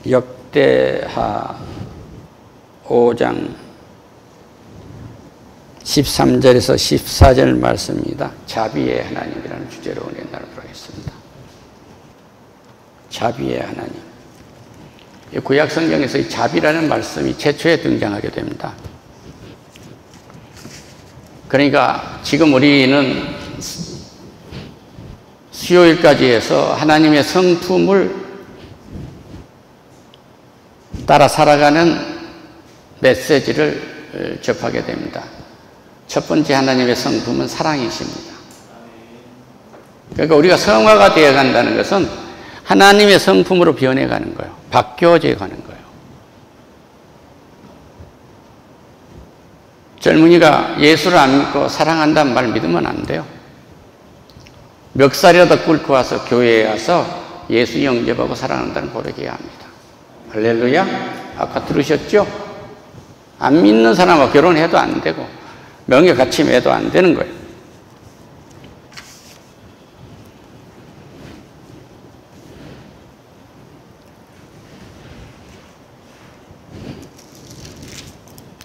역대하 5장 13절에서 14절 말씀입니다. 자비의 하나님이라는 주제로 은혜 나누도록 하겠습니다. 자비의 하나님. 구약 성경에서 이 자비라는 말씀이 최초에 등장하게 됩니다. 그러니까 지금 우리는 수요일까지 해서 하나님의 성품을 따라 살아가는 메시지를 접하게 됩니다. 첫 번째 하나님의 성품은 사랑이십니다. 그러니까 우리가 성화가 되어 간다는 것은 하나님의 성품으로 변해가는 거예요. 바뀌어져 가는 거예요. 젊은이가 예수를 안 믿고 사랑한다는 말 믿으면 안 돼요. 멱살이라도 꿇고 와서 교회에 와서 예수 영접하고 사랑한다는 고백해야 합니다. 할렐루야. 아까 들으셨죠? 안 믿는 사람과 결혼해도 안 되고 명예 같이 매도 안 되는 거예요.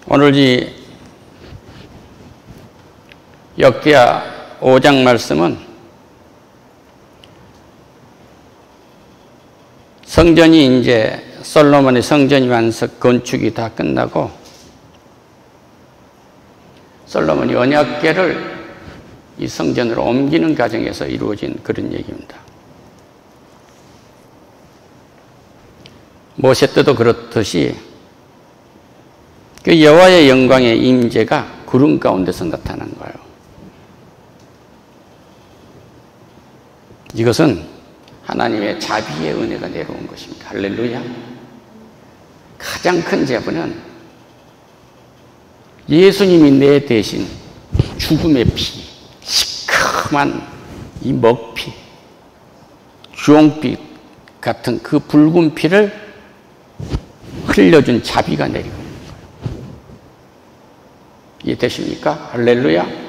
오늘 이 역대하 5장 말씀은 성전이 이제 솔로몬의 성전이 완성 건축이 다 끝나고 솔로몬이 언약궤를 이 성전으로 옮기는 과정에서 이루어진 그런 얘기입니다. 모세 때도 그렇듯이 그 여호와의 영광의 임재가 구름 가운데서 나타난 거예요. 이것은 하나님의 자비의 은혜가 내려온 것입니다. 할렐루야. 가장 큰 제보는 예수님이 내 대신 죽음의 피, 시큼한 이 먹피, 주홍빛 같은 그 붉은 피를 흘려준 자비가 내리고 있는 거예요. 이해되십니까? 할렐루야.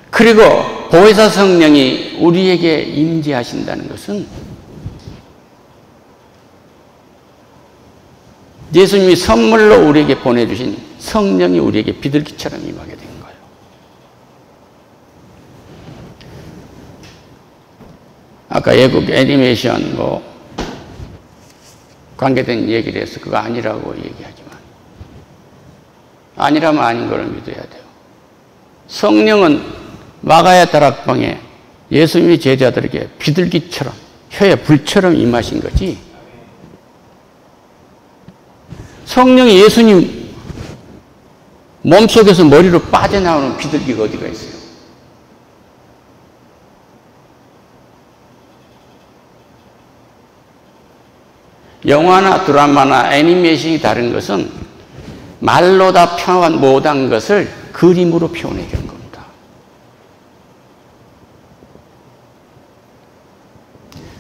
그리고 보혜사 성령이 우리에게 임재하신다는 것은 예수님이 선물로 우리에게 보내주신 성령이 우리에게 비둘기처럼 임하게 된 거예요. 아까 외국 애니메이션 관계된 얘기를 해서 그거 아니라고 얘기하지만 아니라면 아닌 걸 믿어야 돼요. 성령은 마가야 다락방에 예수님의 제자들에게 비둘기처럼 혀에 불처럼 임하신 거지. 성령이 예수님 몸속에서 머리로 빠져나오는 비둘기가 어디가 있어요? 영화나 드라마나 애니메이션이 다른 것은 말로 다 표현 못한 것을 그림으로 표현해 준 겁니다.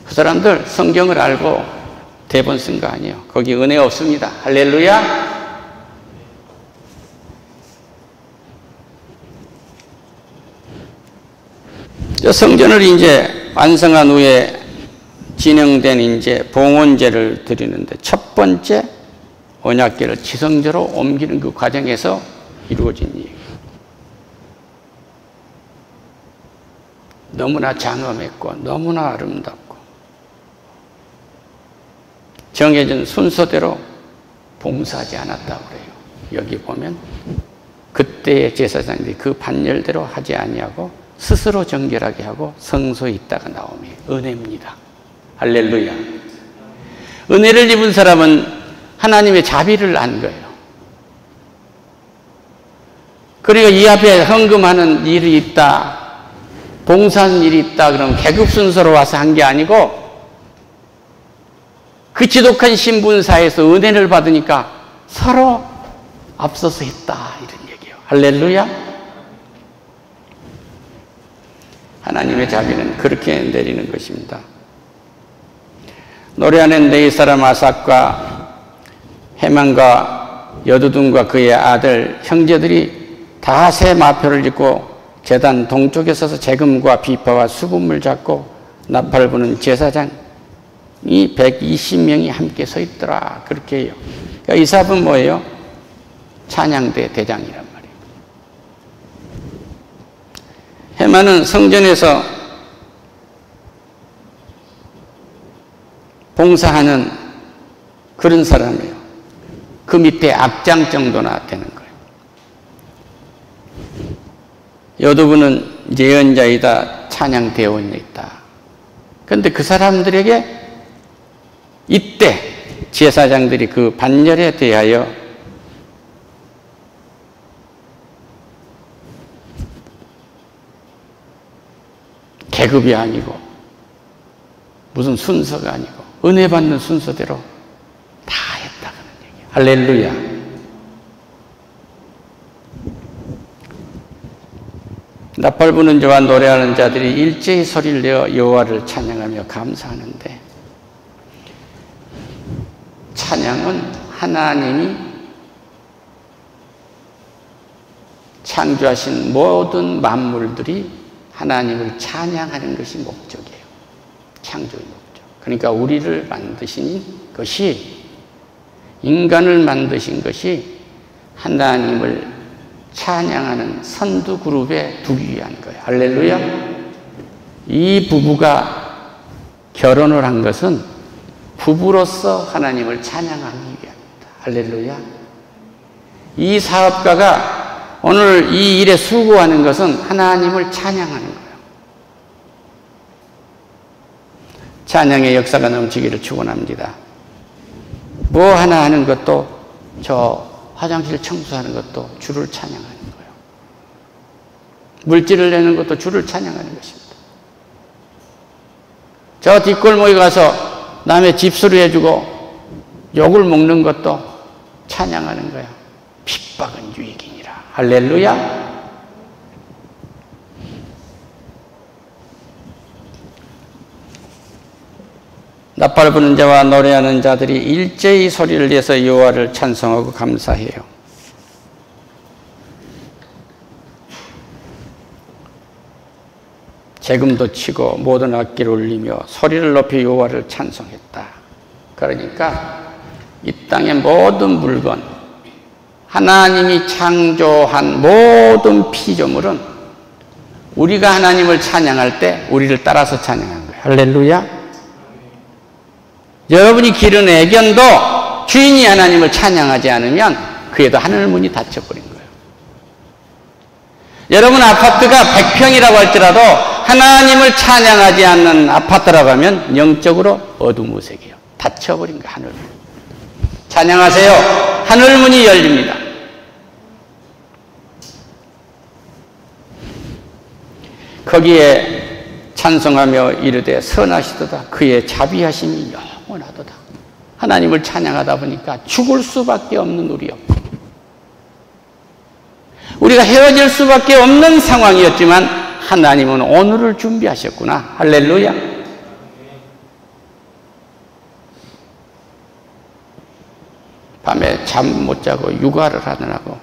그 사람들 성경을 알고 대본 쓴 거 아니에요. 거기 은혜 없습니다. 할렐루야. 성전을 이제 완성한 후에 진행된 이제 봉헌제를 드리는데 첫 번째 언약궤를 지성제로 옮기는 그 과정에서 이루어진 얘기. 너무나 장엄했고 너무나 아름답고 정해진 순서대로 봉사하지 않았다고 그래요. 여기 보면 그때의 제사장들이 그 반열대로 하지 아니하고 스스로 정결하게 하고 성소에 있다가 나오면 은혜입니다. 할렐루야. 은혜를 입은 사람은 하나님의 자비를 안 거예요. 그러니까 이 앞에 헌금하는 일이 있다, 봉사하는 일이 있다 그러면 계급 순서로 와서 한 게 아니고 그 지독한 신분사에서 은혜를 받으니까 서로 앞서서 했다 이런 얘기예요. 할렐루야. 하나님의 자비는 그렇게 내리는 것입니다. 노래하는 네 사람 아삭과 헤만과 여두둔과 그의 아들 형제들이 다 새 마표를 입고 제단 동쪽에 서서 재금과 비파와 수금을 잡고 나팔을 부는 제사장 120명이 함께 서 있더라. 그렇게 해요. 그러니까 이 사람은 뭐예요? 찬양대 대장이란 말이에요. 헤만은 성전에서 봉사하는 그런 사람이에요. 그 밑에 악장 정도나 되는 거예요. 여도부는 예언자이다, 찬양대원이다. 그런데 그 사람들에게 이때 제사장들이 그 반열에 대하여 계급이 아니고 무슨 순서가 아니고 은혜 받는 순서대로 다 했다는 얘기예요. 할렐루야. 나팔 부는 자와 노래하는 자들이 일제히 소리를 내어 여호와를 찬양하며 감사하는데, 찬양은 하나님이 창조하신 모든 만물들이 하나님을 찬양하는 것이 목적이에요. 창조의 목적. 그러니까 우리를 만드신 것이, 인간을 만드신 것이 하나님을 찬양하는 선두 그룹에 두기 위한 거예요. 할렐루야. 이 부부가 결혼을 한 것은 부부로서 하나님을 찬양하기 위함입니다. 할렐루야. 이 사업가가 오늘 이 일에 수고하는 것은 하나님을 찬양하는 거예요. 찬양의 역사가 넘치기를 축원합니다. 뭐 하나 하는 것도, 저 화장실 청소하는 것도 주를 찬양하는 거예요. 물질을 내는 것도 주를 찬양하는 것입니다. 저 뒷골목에 가서 남의 집수리 해주고 욕을 먹는 것도 찬양하는 거예요. 핍박은 유익이니라. 할렐루야. 나팔 부는 자와 노래하는 자들이 일제히 소리를 내서 여호와를 찬송하고 감사해요. 재금도 치고 모든 악기를 울리며 소리를 높여 여호와를 찬송했다. 그러니까 이 땅의 모든 물건, 하나님이 창조한 모든 피조물은 우리가 하나님을 찬양할 때 우리를 따라서 찬양한 거예요. 할렐루야. 여러분이 기른 애견도 주인이 하나님을 찬양하지 않으면 그에도 하늘문이 닫혀버린 거예요. 여러분 아파트가 100평이라고 할지라도 하나님을 찬양하지 않는 아파트라고 하면 영적으로 어두무색이에요. 닫혀버린 거예요. 하늘문. 찬양하세요. 하늘문이 열립니다. 거기에 찬송하며 이르되 선하시도다. 그의 자비하심이 영원하도다. 하나님을 찬양하다 보니까 죽을 수밖에 없는 우리요. 우리가 헤어질 수밖에 없는 상황이었지만 하나님은 오늘을 준비하셨구나. 할렐루야. 밤에 잠 못 자고 육아를 하느라고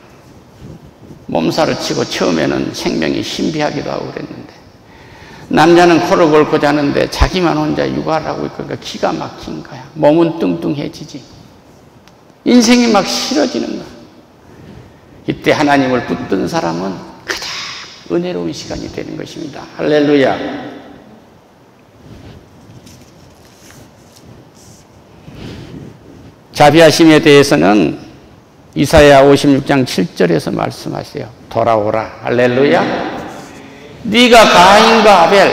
몸살을 치고 처음에는 생명이 신비하기도 하고 그랬는데, 남자는 코를 골고 자는데 자기만 혼자 육아를 하고 있으니까 기가 막힌 거야. 몸은 뚱뚱해지지. 인생이 막 싫어지는 거야. 이때 하나님을 붙든 사람은 가장 은혜로운 시간이 되는 것입니다. 할렐루야. 자비하심에 대해서는 이사야 56장 7절에서 말씀하세요. 돌아오라. 할렐루야. 네가 가인과 아벨,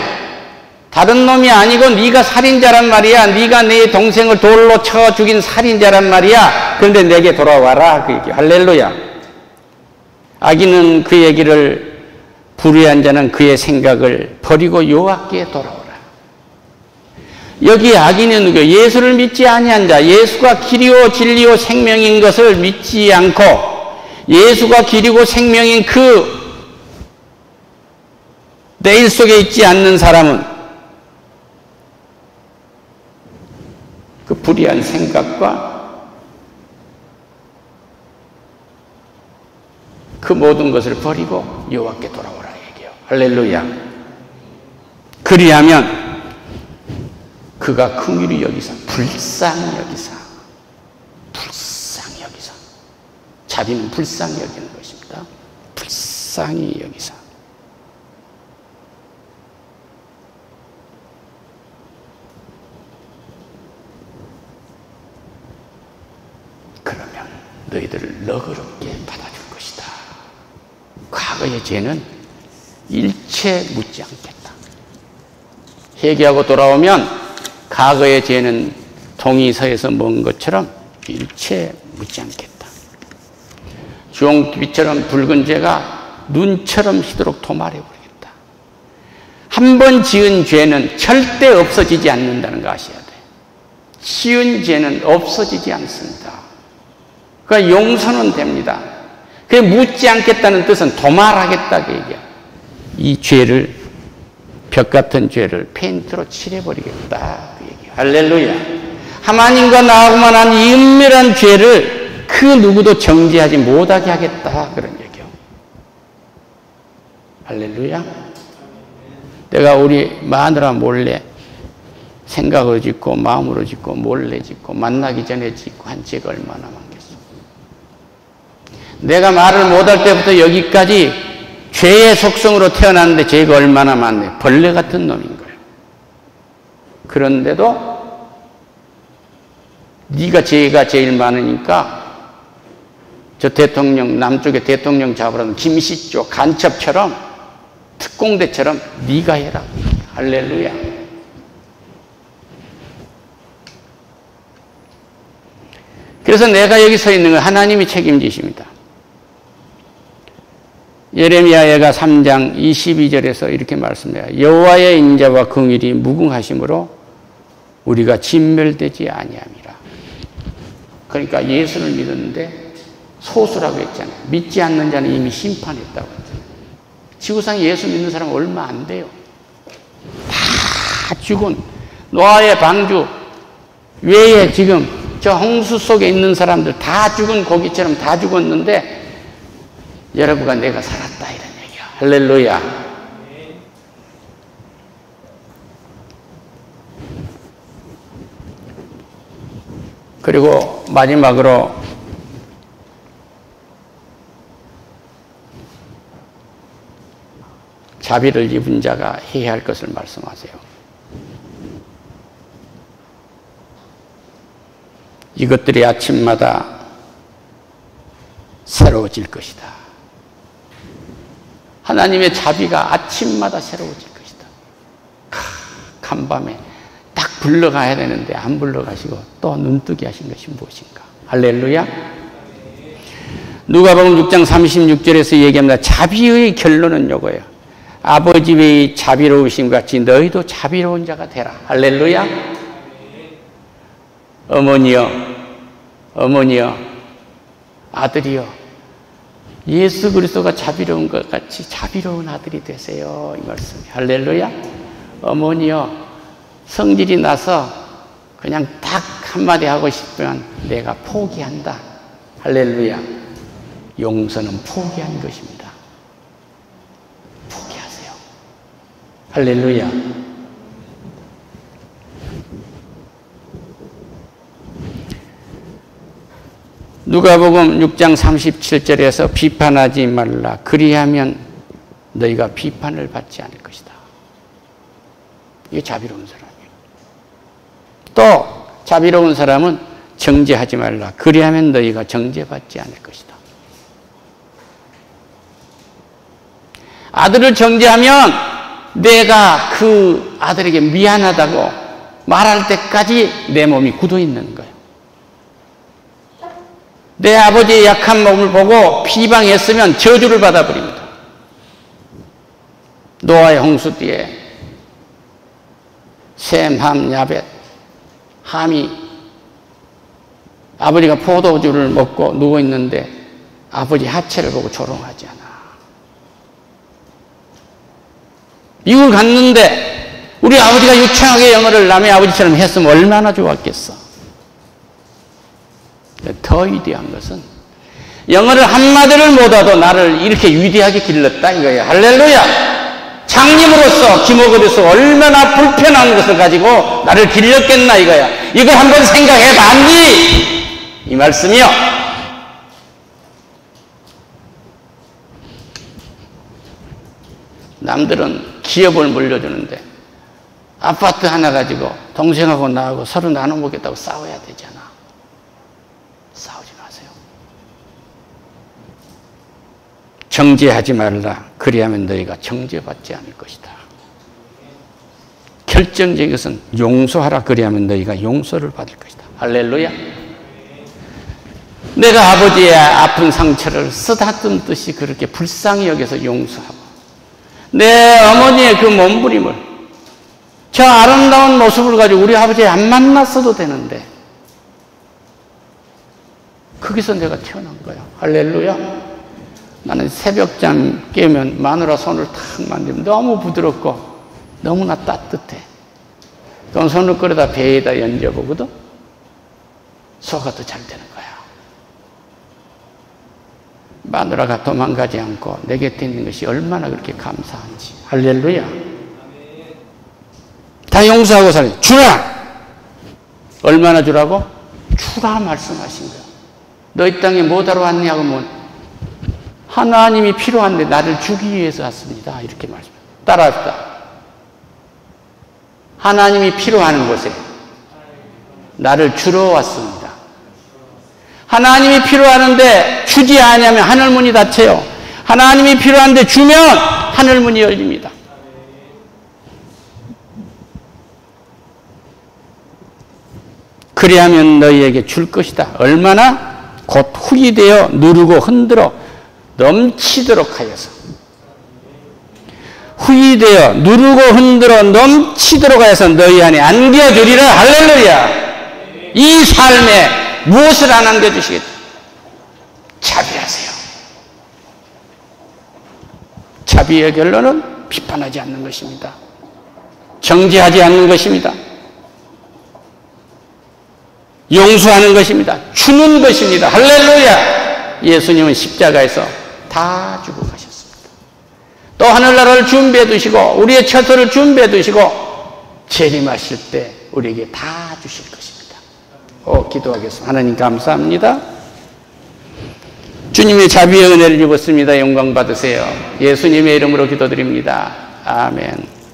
다른 놈이 아니고 네가 살인자란 말이야. 네가 내 동생을 돌로 쳐 죽인 살인자란 말이야. 그런데 내게 돌아와라. 그 얘기. 할렐루야. 악인은 그 얘기를, 불의한 자는 그의 생각을 버리고 여호와께 돌아오라. 여기 악인은 누구예요? 예수를 믿지 아니한 자, 예수가 길이요 진리요 생명인 것을 믿지 않고 예수가 길이고 생명인 그 내일 속에 있지 않는 사람은 그 불의한 생각과 그 모든 것을 버리고 여호와께 돌아오라 얘기해요. 할렐루야. 그리하면 그가 긍휼히 여기사 불쌍히 여기사 자비는 불쌍히 여기는 것입니다. 불쌍히 여기사. 그러면 너희들을 너그럽게 받아줄 것이다. 과거의 죄는 일체 묻지 않겠다. 회개하고 돌아오면 과거의 죄는 동이 서에서 먹은 것처럼 일체 묻지 않겠다. 주홍빛처럼 붉은 죄가 눈처럼 희도록 도말해버리겠다. 한 번 지은 죄는 절대 없어지지 않는다는 거 아셔야 돼요. 지은 죄는 없어지지 않습니다. 그러니까 용서는 됩니다. 그게 묻지 않겠다는 뜻은 도말하겠다 그 얘기야. 이 죄를, 벽 같은 죄를 페인트로 칠해버리겠다 그 얘기야. 할렐루야. 하나님과 나하고만 한 이 은밀한 죄를 그 누구도 정죄하지 못하게 하겠다 그런 얘기요. 할렐루야. 내가 우리 마누라 몰래 생각으로 짓고 마음으로 짓고 몰래 짓고 만나기 전에 짓고 한 죄가 얼마나 많겠어. 내가 말을 못할 때부터 여기까지 죄의 속성으로 태어났는데 죄가 얼마나 많네. 벌레 같은 놈인 거예요. 그런데도 네가 죄가 제일 많으니까 저 대통령, 남쪽에 대통령 잡으라는 김씨 쪽 간첩처럼 특공대처럼 네가 해라. 할렐루야. 그래서 내가 여기 서 있는 건 하나님이 책임지십니다. 예레미야가 3장 22절에서 이렇게 말씀해요. 여호와의 인자와 긍휼이 무궁하심으로 우리가 진멸되지 아니함이라. 그러니까 예수를 믿었는데 소수라고 했잖아요. 믿지 않는 자는 이미 심판했다고 했잖아요. 지구상에 예수 믿는 사람은 얼마 안 돼요. 다 죽은 노아의 방주 외에 지금 저 홍수 속에 있는 사람들 다 죽은 고기처럼 다 죽었는데 여러분과 내가 살았다 이런 얘기야. 할렐루야. 그리고 마지막으로 자비를 입은 자가 해야 할 것을 말씀하세요. 이것들이 아침마다 새로워질 것이다. 하나님의 자비가 아침마다 새로워질 것이다. 간밤에 딱 불러가야 되는데 안 불러가시고 또 눈뜨게 하신 것이 무엇인가. 할렐루야. 누가복음 6장 36절에서 얘기합니다. 자비의 결론은 요거예요. 아버지의 자비로우심 같이 너희도 자비로운 자가 되라. 할렐루야. 어머니여, 아들이여, 예수 그리스도가 자비로운 것 같이 자비로운 아들이 되세요. 이 말씀이. 할렐루야. 어머니여, 성질이 나서 그냥 딱 한마디 하고 싶으면 내가 포기한다. 할렐루야. 용서는 포기한 것입니다. 포기하세요. 할렐루야. 누가복음 6장 37절에서 비판하지 말라. 그리하면 너희가 비판을 받지 않을 것이다. 이게 자비로운 사람이에요. 또 자비로운 사람은 정죄하지 말라. 그리하면 너희가 정죄받지 않을 것이다. 아들을 정죄하면 내가 그 아들에게 미안하다고 말할 때까지 내 몸이 굳어 있는 거예요. 내 아버지의 약한 몸을 보고 비방했으면 저주를 받아버립니다. 노아의 홍수 뒤에 셈, 함, 야벳, 함이 아버지가 포도주를 먹고 누워있는데 아버지 하체를 보고 조롱하지 않아. 미국을 갔는데 우리 아버지가 유창하게 영어를 남의 아버지처럼 했으면 얼마나 좋았겠어. 더 위대한 것은 영어를 한마디를 못하도 나를 이렇게 위대하게 길렀다 이거예요. 할렐루야. 장님 하나님으로서 기목에 대해서 얼마나 불편한 것을 가지고 나를 길렀겠나 이거야. 이걸 한번 생각해 봤니? 이 말씀이요. 남들은 기업을 물려주는데 아파트 하나 가지고 동생하고 나하고 서로 나눠 먹겠다고 싸워야 되잖아. 싸우지 마세요. 정죄하지 말라. 그리하면 너희가 정죄받지 않을 것이다. 결정적인 것은 용서하라. 그리하면 너희가 용서를 받을 것이다. 할렐루야. 내가 아버지의 아픈 상처를 쓰다듬듯이 그렇게 불쌍히 여겨서 용서하고, 내 어머니의 그 몸부림을, 저 아름다운 모습을 가지고 우리 아버지 안 만났어도 되는데 거기서 내가 태어난 거야. 할렐루야. 나는 새벽잠 깨면 마누라 손을 탁 만지면 너무 부드럽고 너무나 따뜻해. 그럼 손을 끌어다 배에다 얹어보거든. 소화가 더 잘 되는 거야. 마누라가 도망가지 않고 내 곁에 있는 것이 얼마나 그렇게 감사한지. 할렐루야. 다 용서하고 살아요. 주라! 얼마나 주라고? 주라 말씀하신 거야. 너희 땅에 뭐하러 왔냐고 하면 하나님이 필요한데 나를 주기 위해서 왔습니다. 이렇게 말씀해요. 따라합시다. 하나님이 필요한 곳에 나를 주러 왔습니다. 하나님이 필요하는데 주지 않으면 하늘문이 닫혀요. 하나님이 필요한데 주면 하늘문이 열립니다. 그리하면 너희에게 줄 것이다. 얼마나? 곧 흙이 되어 누르고 흔들어 넘치도록 하여서. 흙이 되어 누르고 흔들어 넘치도록 하여서 너희 안에 안겨주리라. 할렐루야. 이 삶에 무엇을 안 안겨주시겠다? 자비하세요. 자비의 결론은 비판하지 않는 것입니다. 정죄하지 않는 것입니다. 용서하는 것입니다. 주는 것입니다. 할렐루야. 예수님은 십자가에서 다 주고 가셨습니다. 또 하늘나라를 준비해 두시고 우리의 처소를 준비해 두시고 재림하실 때 우리에게 다 주실 것입니다. 기도하겠습니다. 하나님 감사합니다. 주님의 자비의 은혜를 입었습니다. 영광 받으세요. 예수님의 이름으로 기도드립니다. 아멘.